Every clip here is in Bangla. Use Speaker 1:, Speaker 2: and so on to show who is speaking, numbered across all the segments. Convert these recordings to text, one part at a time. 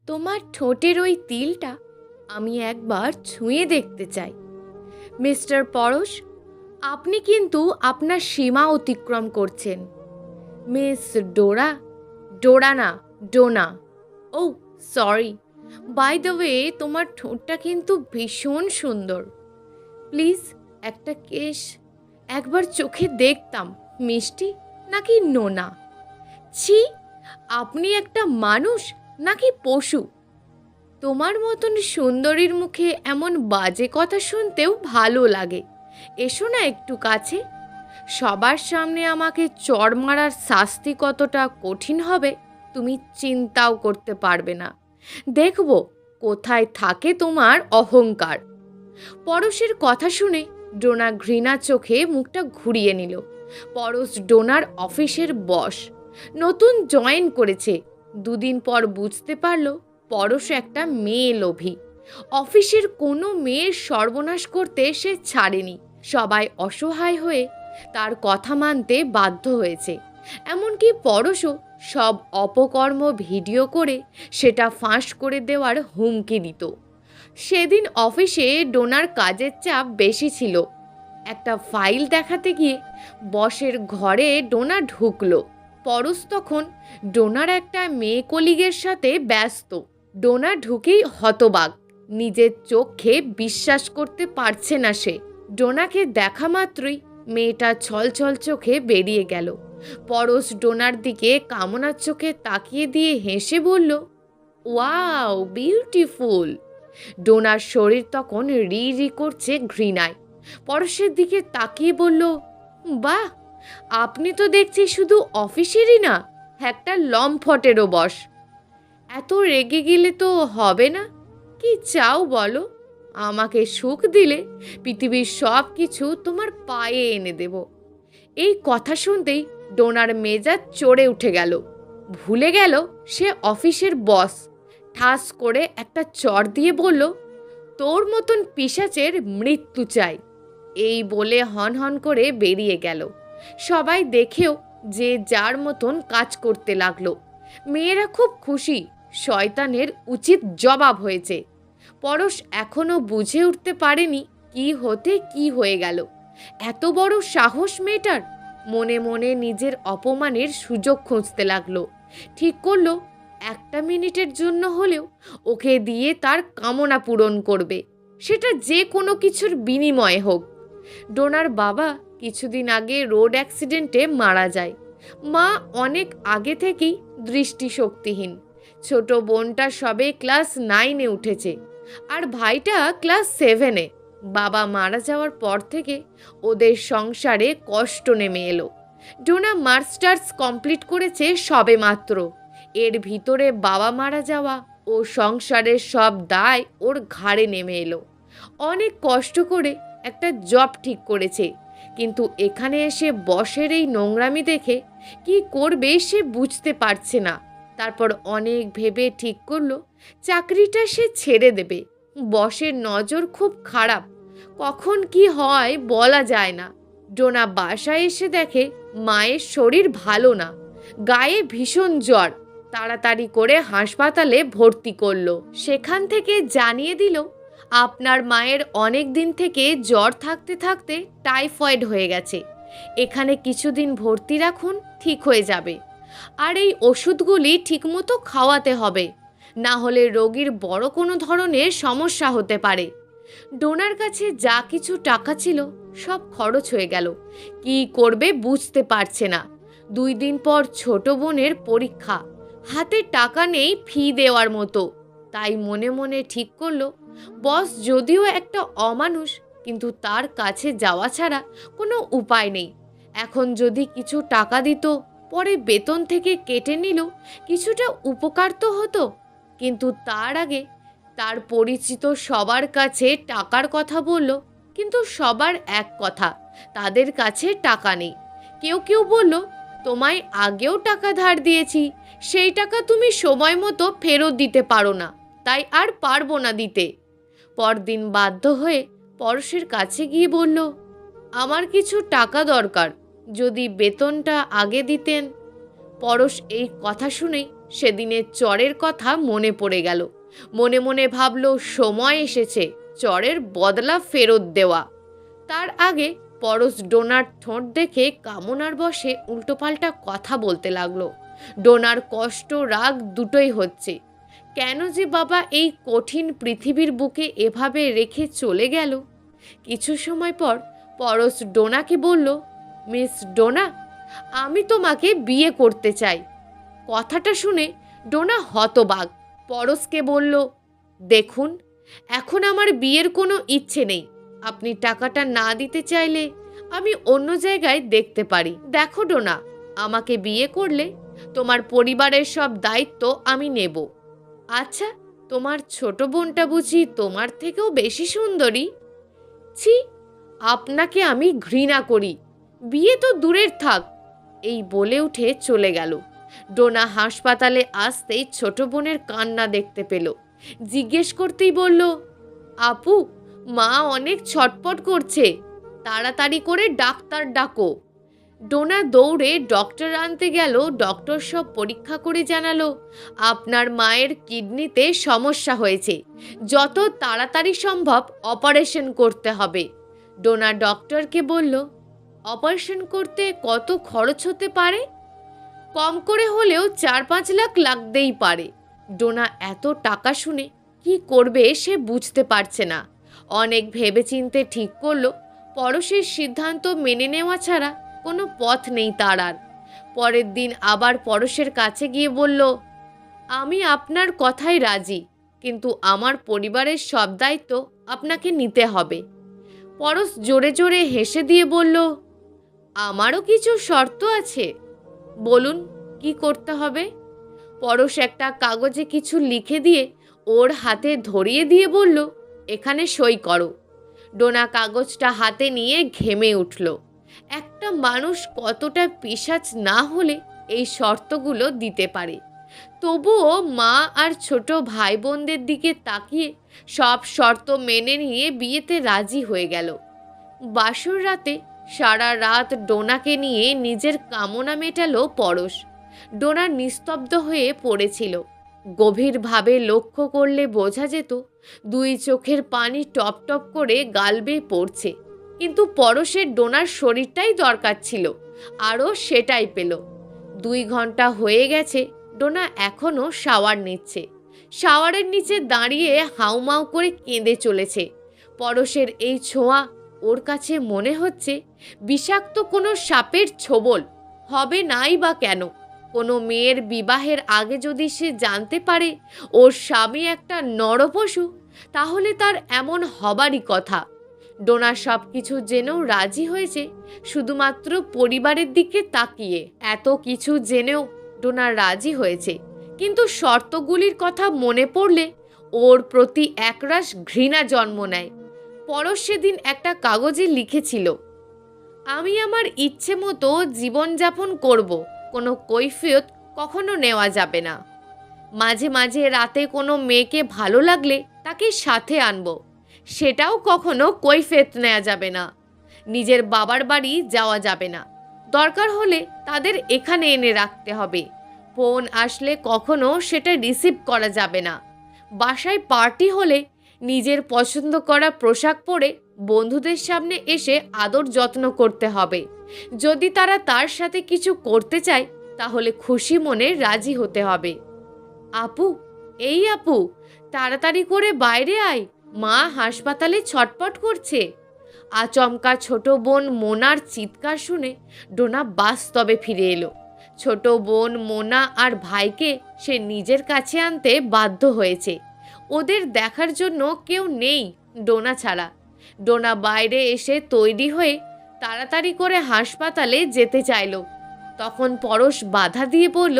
Speaker 1: তোমার ঠোঁটের ওই তিলটা আমি একবার ছুঁয়ে দেখতে চাই। মিস্টার পরশ, আপনি কিন্তু আপনার সীমা অতিক্রম করছেন। মিস ডোরা, ডোরা না, ডোনা। ও সরি, বাই দ্য ওয়ে, তোমার ঠোঁটটা কিন্তু ভীষণ সুন্দর। প্লিজ একটা কেশ, একবার চোখে দেখতাম মিষ্টি নাকি নোনা। ছি, আপনি একটা মানুষ নাকি পশু? তোমার মতন সুন্দরীর মুখে এমন বাজে কথা শুনতেও ভালো লাগে। এসো না একটু কাছে। সবার সামনে আমাকে চড় মারার শাস্তি কতটা কঠিন হবে তুমি চিন্তাও করতে পারবে না। দেখব কোথায় থাকে তোমার অহংকার। পরশের কথা শুনে ডোনা ঘৃণা চোখে মুখটা ঘুরিয়ে নিল। পরশ ডোনার অফিসের বস, নতুন জয়েন করেছে। দুদিন পর বুঝতে পারল পরশ একটা মেয়ে লোভী। অফিসের কোনো মেয়ের সর্বনাশ করতে সে ছাড়েনি। সবাই অসহায় হয়ে তার কথা মানতে বাধ্য হয়েছে। এমনকি পরশও সব অপকর্ম ভিডিও করে সেটা ফাঁস করে দেওয়ার হুমকি দিত। সেদিন অফিসে ডোনার কাজের চাপ বেশি ছিল। একটা ফাইল দেখাতে গিয়ে বসের ঘরে ডোনা ঢুকলো। পরশ তখন ডোনার একটা মেয়ে কলিগের সাথে ব্যস্ত। ডোনা ঢুকেই হতবাক, নিজের চোখে বিশ্বাস করতে পারছে না সে। ডোনাকে দেখা মাত্রই মেয়েটা ছলছল চোখে বেরিয়ে গেল। পরশ ডোনার দিকে কামনার চোখে তাকিয়ে দিয়ে হেসে বলল, ওয়াও বিউটিফুল। ডোনার শরীর তখন রি রি করছে ঘৃণায়। পরশের দিকে তাকিয়ে বলল, বাহ, আপনি তো দেখছি শুধু অফিসেরই না, একটা লম্ফটেরও বস। এত রেগে গেলে তো হবে না। কি চাও বলো? আমাকে সুখ দিলে পৃথিবীর সব কিছু তোমার পায়ে এনে দেব। এই কথা শুনতেই ডোনার মেজাজ চড়ে উঠে গেল। ভুলে গেল সে অফিসের বস। ঠাস করে একটা চড় দিয়ে বলল, তোর মতন পিশাচের মৃত্যু চাই। এই বলে হন হন করে বেরিয়ে গেল। সবাই দেখেও যে যার মতন কাজ করতে লাগলো। মেয়েরা খুব খুশি, শয়তানের উচিত জবাব হয়েছে। পরশ এখনো বুঝে উঠতে পারেনি কি হতে কি হয়ে গেল। এত বড় সাহস মেয়েটার। মনে মনে নিজের অপমানের সুযোগ খুঁজতে লাগলো। ঠিক করলো একটা মিনিটের জন্য হলেও ওকে দিয়ে তার কামনা পূরণ করবে, সেটা যে কোনো কিছুর বিনিময়ে হোক। ডোনার বাবা কিছুদিন আগে রোড অ্যাক্সিডেন্টে মারা যায়। মা অনেক আগে থেকেই দৃষ্টিশক্তিহীন। ছোট বোনটা সবে ক্লাস 9-এ উঠেছে, আর ভাইটা ক্লাস 7-এ। বাবা মারা যাওয়ার পর থেকে ওদের সংসারে কষ্ট নেমে এলো। ডোনা মাস্টার্স কমপ্লিট করেছে সবে মাত্র। এর ভিতরে বাবা মারা যাওয়া ও সংসারের সব দায় ওর ঘাড়ে নেমে এলো। অনেক কষ্ট করে একটা জব ঠিক করেছে, কিন্তু এখানে এসে বসের এই নোংরামি দেখে কি করবে সে বুঝতে পারছে না। তারপর অনেক ভেবে ঠিক করলো চাকরিটা সে ছেড়ে দেবে। বসের নজর খুব খারাপ, কখন কি হয় বলা যায় না। ডোনা বাসায় এসে দেখে মায়ের শরীর ভালো না, গায়ে ভীষণ জ্বর। তাড়াতাড়ি করে হাসপাতালে ভর্তি করলো। সেখান থেকে জানিয়ে দিল আপনার মায়ের অনেক দিন থেকে জ্বর থাকতে থাকতে টাইফয়েড হয়ে গেছে। এখানে কিছুদিন ভর্তি রাখুন, ঠিক হয়ে যাবে। আর এই ওষুধগুলি ঠিকমতো খাওয়াতে হবে, না হলে রোগীর বড় কোনো ধরনের সমস্যা হতে পারে। ডোনার কাছে যা কিছু টাকা ছিল সব খরচ হয়ে গেল। কি করবে বুঝতে পারছে না। 2 দিন পর ছোট বোনের পরীক্ষা। হাতে টাকা নেই ফি দেওয়ার মতো। তাই মনে মনে ঠিক করলো বস যদিও একটা অমানুষ, কিন্তু তার কাছে যাওয়া ছাড়া কোনো উপায় নেই। এখন যদি কিছু টাকা দিত, পরে বেতন থেকে কেটে নিল, কিছুটা উপকার তো হতো। কিন্তু তার আগে তার পরিচিত সবার কাছে টাকার কথা বলল, কিন্তু সবার এক কথা, তাদের কাছে টাকা নেই। কেউ কেউ বলল, তোমায় আগেও টাকা ধার দিয়েছি, সেই টাকা তুমি সময় মতো ফেরত দিতে পারো না, তাই আর পারবো না দিতে। পরদিন বাধ্য হয়ে পরশের কাছে গিয়ে বলল, আমার কিছু টাকা দরকার, যদি বেতনটা আগে দিতেন। পরশ এই কথা শুনেই সেদিনের চরের কথা মনে পড়ে গেল। মনে মনে ভাবল সময় এসেছে চরের বদলা ফেরত দেওয়া। তার আগে পরশ ডোনার ঠোঁট দেখে কামনার বশে উল্টোপাল্টা কথা বলতে লাগলো। ডোনার কষ্ট রাগ দুটোই হচ্ছে। কেন যে বাবা এই কঠিন পৃথিবীর বুকে এভাবে রেখে চলে গেল। কিছু সময় পর পরশ ডোনাকে বলল, মিস ডোনা, আমি তোমাকে বিয়ে করতে চাই। কথাটা শুনে ডোনা হতবাক। পরশকে বলল, দেখুন, এখন আমার বিয়ের কোনো ইচ্ছে নেই। আপনি টাকাটা না দিতে চাইলে আমি অন্য জায়গায় দেখতে পারি। দেখো ডোনা, আমাকে বিয়ে করলে তোমার পরিবারের সব দায়িত্ব আমি নেব। আচ্ছা, তোমার ছোট বোনটা বুঝি তোমার থেকেও বেশি সুন্দরী? ছি, আপনাকে আমি ঘৃণা করি। বিয়ে তো দূরের থাক। এই বলে উঠে চলে গেল। ডোনা হাসপাতালে আসতেই ছোট বোনের কান্না দেখতে পেল। জিজ্ঞেস করতেই বলল, আপু, মা অনেক ছটপট করছে, তাড়াতাড়ি করে ডাক্তার ডাকো। ডোনা দৌড়ে ডক্টর আনতে গেল। ডক্টর সব পরীক্ষা করে জানালো, আপনার মায়ের কিডনিতে সমস্যা হয়েছে, যত তাড়াতাড়ি সম্ভব অপারেশন করতে হবে। ডোনা ডক্টরকে বলল, অপারেশন করতে কত খরচ হতে পারে? কম করে হলেও 4-5 লাখ লাগতেই পারে। ডোনা এত টাকা শুনে কি করবে সে বুঝতে পারছে না। অনেক ভেবেচিন্তে ঠিক করলো পরশের সিদ্ধান্ত মেনে নেওয়া ছাড়া কোনো পথ নেই তার আর। পরের দিন আবার পরশের কাছে গিয়ে বলল, আমি আপনার কথায় রাজি, কিন্তু আমার পরিবারের সব দায়িত্ব আপনাকে নিতে হবে। পরশ জোরে জোরে হেসে দিয়ে বলল, আমারও কিছু শর্ত আছে। বলুন, কি করতে হবে? পরশ একটা কাগজে কিছু লিখে দিয়ে ওর হাতে ধরিয়ে দিয়ে বলল, এখানে সই করো। ডোনা কাগজটা হাতে নিয়ে ঘেমে উঠল। একটা মানুষ কতটা পিশাচ না হলে এই শর্তগুলো দিতে পারে। তবুও মা আর ছোট ভাই বোনদের দিকে তাকিয়ে সব শর্ত মেনে নিয়ে বিয়েতে রাজি হয়ে গেল। বাসর রাতে সারা রাত ডোনাকে নিয়ে নিজের কামনা মেটালো পরশ। ডোনা নিস্তব্ধ হয়ে পড়েছিল। গভীরভাবে লক্ষ্য করলে বোঝা যেত 2 চোখের পানি টপ টপ করে গাল বেয়ে পড়ছে। কিন্তু পরশের ডোনার শরীরটাই দরকার ছিল, আরও সেটাই পেল। 2 ঘন্টা হয়ে গেছে, ডোনা এখনও শাওয়ার নিচ্ছে। শাওয়ারের নিচে দাঁড়িয়ে হাউমাউ করে কেঁদে চলেছে। পরশের এই ছোঁয়া ওর কাছে মনে হচ্ছে বিষাক্ত কোনো সাপের ছোবল। হবে নাই বা কেন? কোনো মেয়ের বিবাহের আগে যদি সে জানতে পারে ওর স্বামী একটা নরপশু, তাহলে তার এমন হবারই কথা। ডোনা সব কিছু জেনেও রাজি হয়েছে শুধুমাত্র পরিবারের দিকে তাকিয়ে। এত কিছু জেনেও ডোনা রাজি হয়েছে, কিন্তু শর্তগুলির কথা মনে পড়লে ওর প্রতি একরাশ ঘৃণা জন্ম নেয়। পরশ সেদিন একটা কাগজে লিখেছিল, আমি আমার ইচ্ছে মতো জীবনযাপন করব, কোনো কৈফিয়ত কখনো নেওয়া যাবে না। মাঝে মাঝে রাতে কোনো মেয়েকে ভালো লাগলে তাকে সাথে আনবো, সেটাও কখনো কৈফিয়ত নেওয়া যাবে না। নিজের বাবার বাড়ি যাওয়া যাবে না, দরকার হলে তাদের এখানে এনে রাখতে হবে। ফোন আসলে কখনো সেটা রিসিভ করা যাবে না। বাসায় পার্টি হলে নিজের পছন্দ করা পোশাক পরে বন্ধুদের সামনে এসে আদর যত্ন করতে হবে। যদি তারা তার সাথে কিছু করতে চায় তাহলে খুশি মনে রাজি হতে হবে। আপু, এই আপু, তাড়াতাড়ি করে বাইরে আয়, মা হাসপাতালে ছটপট করছে। আচমকা ছোট বোন মোনার চিৎকার শুনে ডোনা বাস্তবে ফিরে এলো। ছোট বোন মোনা আর ভাইকে সে নিজের কাছে আনতে বাধ্য হয়েছে। ওদের দেখার জন্য কেউ নেই ডোনা ছাড়া। ডোনা বাইরে এসে তৈরি হয়ে তাড়াতাড়ি করে হাসপাতালে যেতে চাইল। তখন পরশ বাধা দিয়ে বলল,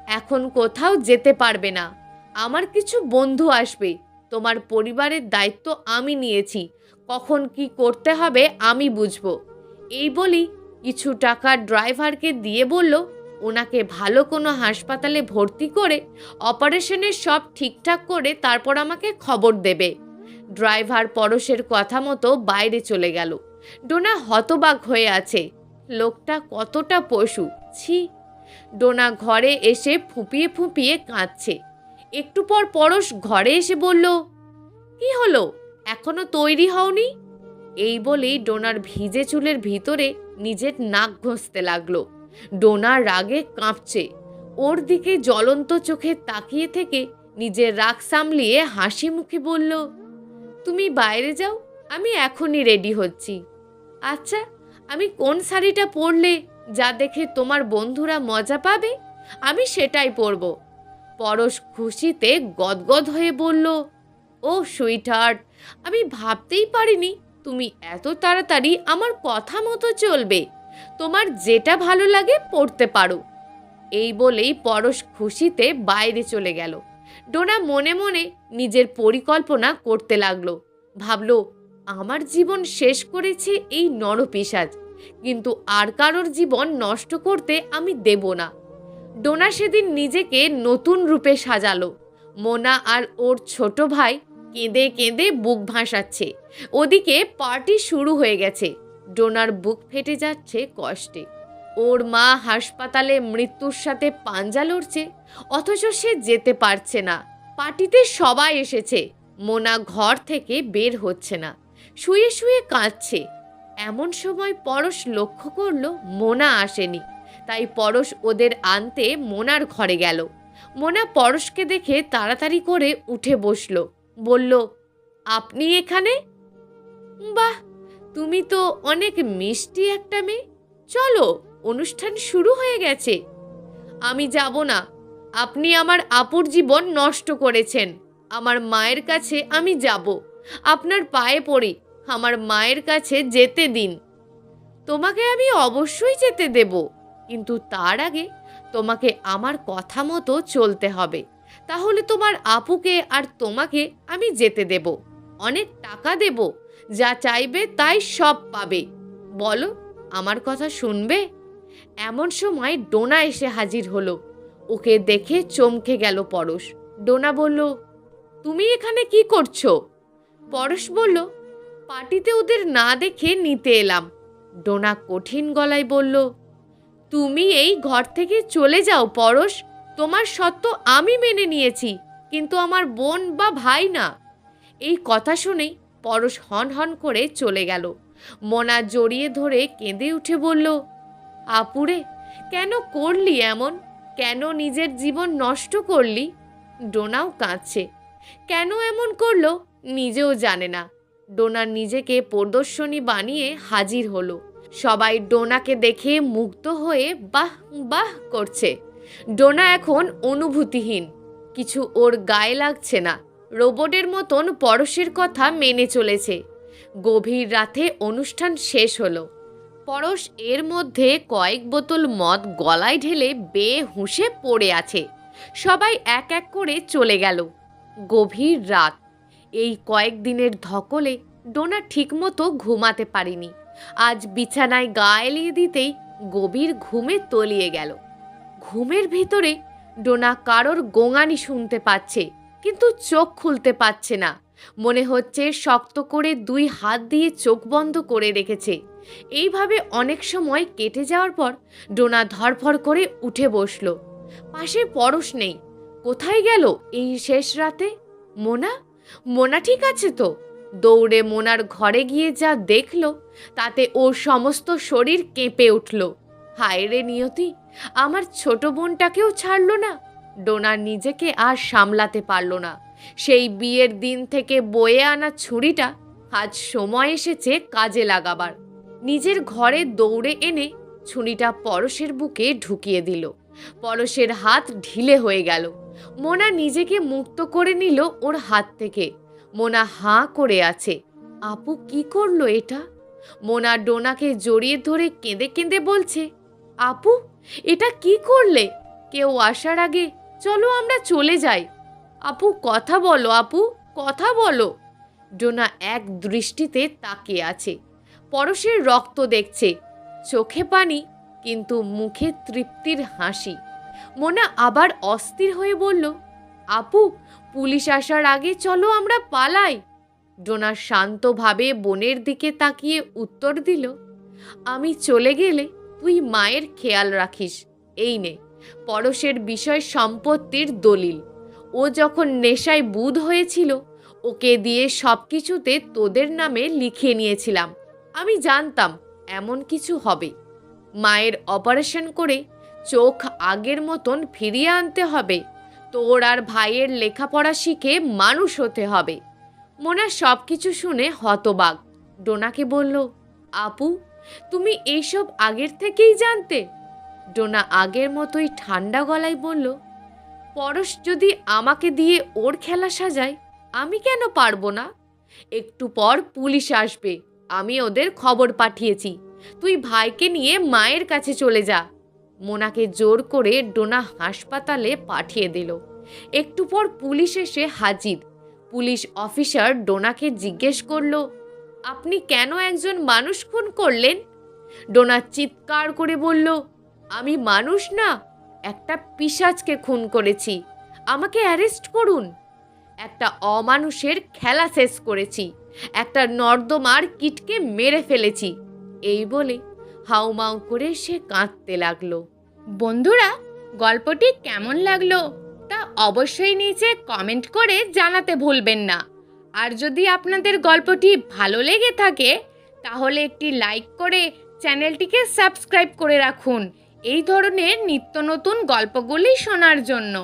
Speaker 1: এখন কোথাও যেতে পারবে না, আমার কিছু বন্ধু আসবে। তোমার পরিবারের দায়িত্ব আমি নিয়েছি, কখন কি করতে হবে আমি বুঝবো। এই বলি কিছু টাকা ড্রাইভারকে দিয়ে বলল, ওনাকে ভালো কোনো হাসপাতালে ভর্তি করে অপারেশনের সব ঠিকঠাক করে তারপর আমাকে খবর দেবে। ড্রাইভার পরশের কথা মতো বাইরে চলে গেল। ডোনা হতবাক হয়ে আছে। লোকটা কতটা পশু! ছি, ডোনা ঘরে এসে ফুঁপিয়ে ফুঁপিয়ে কাঁদছে। একটু পর পরশ ঘরে এসে বলল, কি হলো, এখনো তৈরি হওনি? এই বলেই ডোনার ভিজে চুলের ভিতরে নিজের নাক ঘষতে লাগলো। ডোনা রাগে কাঁপছে। ওর দিকে জ্বলন্ত চোখে তাকিয়ে থেকে নিজের রাগ সামলিয়ে হাসি মুখে বলল, তুমি বাইরে যাও, আমি এখনই রেডি হচ্ছি। আচ্ছা, আমি কোন শাড়িটা পরলে যা দেখে তোমার বন্ধুরা মজা পাবে, আমি সেটাই পরব। পরশ খুশিতে গদগদ হয়ে বলল, ও সুইটহার্ট, আমি ভাবতেই পারিনি তুমি এত তাড়াতাড়ি আমার কথা মতো চলবে। তোমার যেটা ভালো লাগে পড়তে পারো। এই বলেই পরশ খুশিতে বাইরে চলে গেল। ডোনা মনে মনে নিজের পরিকল্পনা করতে লাগলো। ভাবলো, আমার জীবন শেষ করেছে এই নরপিশাচ, কিন্তু আর কারোর জীবন নষ্ট করতে আমি দেব না। ডোনা সেদিন নিজেকে নতুন রূপে সাজালো। মোনা আর ওর ছোট ভাই কেঁদে কেঁদে বুক ভাসাচ্ছে। ওদিকে পার্টি শুরু হয়ে গেছে। ডোনার বুক ফেটে যাচ্ছে কষ্টে। ওর মা হাসপাতালে মৃত্যুর সাথে পাঞ্জা লড়ছে, অথচ সে যেতে পারছে না। পার্টিতে সবাই এসেছে, মোনা ঘর থেকে বের হচ্ছে না, শুয়ে শুয়ে কাঁদছে। এমন সময় পরশ লক্ষ্য করলো মোনা আসেনি। তাই পরশ ওদের আনতে মোনার ঘরে গেল। মোনা পরশকে দেখে তাড়াতাড়ি করে উঠে বসলো। বলল, আপনি এখানে? বাহ, তুমি তো অনেক মিষ্টি একটা মেয়ে। চলো, অনুষ্ঠান শুরু হয়ে গেছে। আমি যাব না। আপনি আমার আপুর জীবন নষ্ট করেছেন। আমার মায়ের কাছে আমি যাব। আপনার পায়ে পড়ি, আমার মায়ের কাছে যেতে দিন। তোমাকে আমি অবশ্যই যেতে দেব, কিন্তু তার আগে তোমাকে আমার কথা মতো চলতে হবে। তাহলে তোমার আপুকে আর তোমাকে আমি যেতে দেব। অনেক টাকা দেব, যা চাইবে তাই সব পাবে। বলো, আমার কথা শুনবে? এমন সময় ডোনা এসে হাজির হলো। ওকে দেখে চমকে গেল পরশ। ডোনা বলল, তুমি এখানে কি করছো? পরশ বলল, পার্টিতে ওদের না দেখে নিতে এলাম। ডোনা কঠিন গলায় বলল, তুমি এই ঘর থেকে চলে যাও পরশ। তোমার সত্য আমি মেনে নিয়েছি, কিন্তু আমার বোন বা ভাই না। এই কথা শুনেই পরশ হন হন করে চলে গেল। মোনা জড়িয়ে ধরে কেঁদে উঠে বলল, আপুরে, কেন করলি এমন? কেন নিজের জীবন নষ্ট করলি? ডোনাও কাঁদছে। কেন এমন করলো নিজেও জানে না। ডোনা নিজেকে প্রদর্শনী বানিয়ে হাজির হলো। সবাই ডোনাকে দেখে মুগ্ধ হয়ে বাহ বাহ করছে। ডোনা এখন অনুভূতিহীন, কিছু ওর গায়ে লাগছে না। রোবটের মতন পরশের কথা মেনে চলেছে। গভীর রাতে অনুষ্ঠান শেষ হলো। পরশ এর মধ্যে কয়েক বোতল মদ গলায় ঢেলে বেহুঁশে পড়ে আছে। সবাই এক এক করে চলে গেল। গভীর রাত। এই কয়েকদিনের ধকলে ডোনা ঠিকমতো ঘুমাতে পারেনি। আজ বিছানায় গা এলিয়ে দিতেই গভীর ঘুমে তলিয়ে গেল। ঘুমের ভিতরে ডোনা কারোর গোঙানি শুনতে পাচ্ছে, কিন্তু চোখ খুলতে পারছে না। মনে হচ্ছে শক্ত করে দুই হাত দিয়ে চোখ বন্ধ করে রেখেছে। এইভাবে অনেক সময় কেটে যাওয়ার পর ডোনা ধরফর করে উঠে বসল। পাশে পরশ নেই। কোথায় গেল এই শেষ রাতে? মোনা? মোনা ঠিক আছে তো? দৌড়ে মোনার ঘরে গিয়ে যা দেখল, তাতে ওর সমস্ত শরীর কেঁপে উঠল। হায় রে নিয়তি, আমার ছোট বোনটাকেও ছাড়লো না। ডোনা নিজেকে আর সামলাতে পারল না। সেই বিয়ের দিন থেকে বয়ে আনা ছুরিটা আজ সময় এসেছে কাজে লাগাবার। নিজের ঘরে দৌড়ে এনে ছুরিটা পরশের বুকে ঢুকিয়ে দিল। পরশের হাত ঢিলে হয়ে গেল। মোনা নিজেকে মুক্ত করে নিল ওর হাত থেকে। মোনা হাঁ করে আছে। আপু কি করলো এটা? মোনা ডোনাকে জড়িয়ে ধরে কেঁদে কেঁদে বলছে, আপু, এটা কি করলে? কেউ আসার আগে চলো আমরা চলে যাই। আপু কথা বলো, আপু কথা বলো। ডোনা এক দৃষ্টিতে তাকিয়ে আছে। পরশের রক্ত দেখছে, চোখে পানি, কিন্তু মুখে তৃপ্তির হাসি। মোনা আবার অস্থির হয়ে বলল, আপু, পুলিশ আসার আগে চলো আমরা পালাই। ডোনা শান্তভাবে বোনের দিকে তাকিয়ে উত্তর দিল, আমি চলে গেলে তুই মায়ের খেয়াল রাখিস। এই নে পরশের বিষয় সম্পত্তির দলিল। ও যখন নেশায় বুঁদ হয়েছিল ওকে দিয়ে সব কিছুতে তোদের নামে লিখিয়ে নিয়েছিলাম। আমি জানতাম এমন কিছু হবে। মায়ের অপারেশন করে চোখ আগের মতন ফিরিয়ে আনতে হবে। তোর আর ভাইয়ের লেখাপড়া শিখে মানুষ হতে হবে। মোনা সব কিছু শুনে হতবাক। ডোনাকে বলল, আপু তুমি এইসব আগের থেকেই জানতে? ডোনা আগের মতোই ঠান্ডা গলায় বলল, পরশ যদি আমাকে দিয়ে ওর খেলা সাজায় আমি কেন পারবো না? একটু পর পুলিশ আসবে, আমি ওদের খবর পাঠিয়েছি। তুই ভাইকে নিয়ে মায়ের কাছে চলে যা। মোনাকে জোর করে ডোনা হাসপাতালে পাঠিয়ে দিল। একটু পর পুলিশ এসে হাজির। পুলিশ অফিসার ডোনাকে জিজ্ঞেস করল, আপনি কেন একজন মানুষ খুন করলেন? ডোনা চিৎকার করে বলল, আমি মানুষ না, একটা পিশাচকে খুন করেছি। আমাকে অ্যারেস্ট করুন। একটা অমানুষের খেলা শেষ করেছি। একটা নর্দমার কীটকে মেরে ফেলেছি। এই বলে হাউমাউ করে সে কাঁদতে লাগলো। বন্ধুরা, গল্পটি কেমন লাগলো তা অবশ্যই নিচে কমেন্ট করে জানাতে ভুলবেন না। আর যদি আপনাদের গল্পটি ভালো লেগে থাকে তাহলে একটি লাইক করে চ্যানেলটিকে সাবস্ক্রাইব করে রাখুন এই ধরনের নিত্য নতুন গল্পগুলি শোনার জন্য।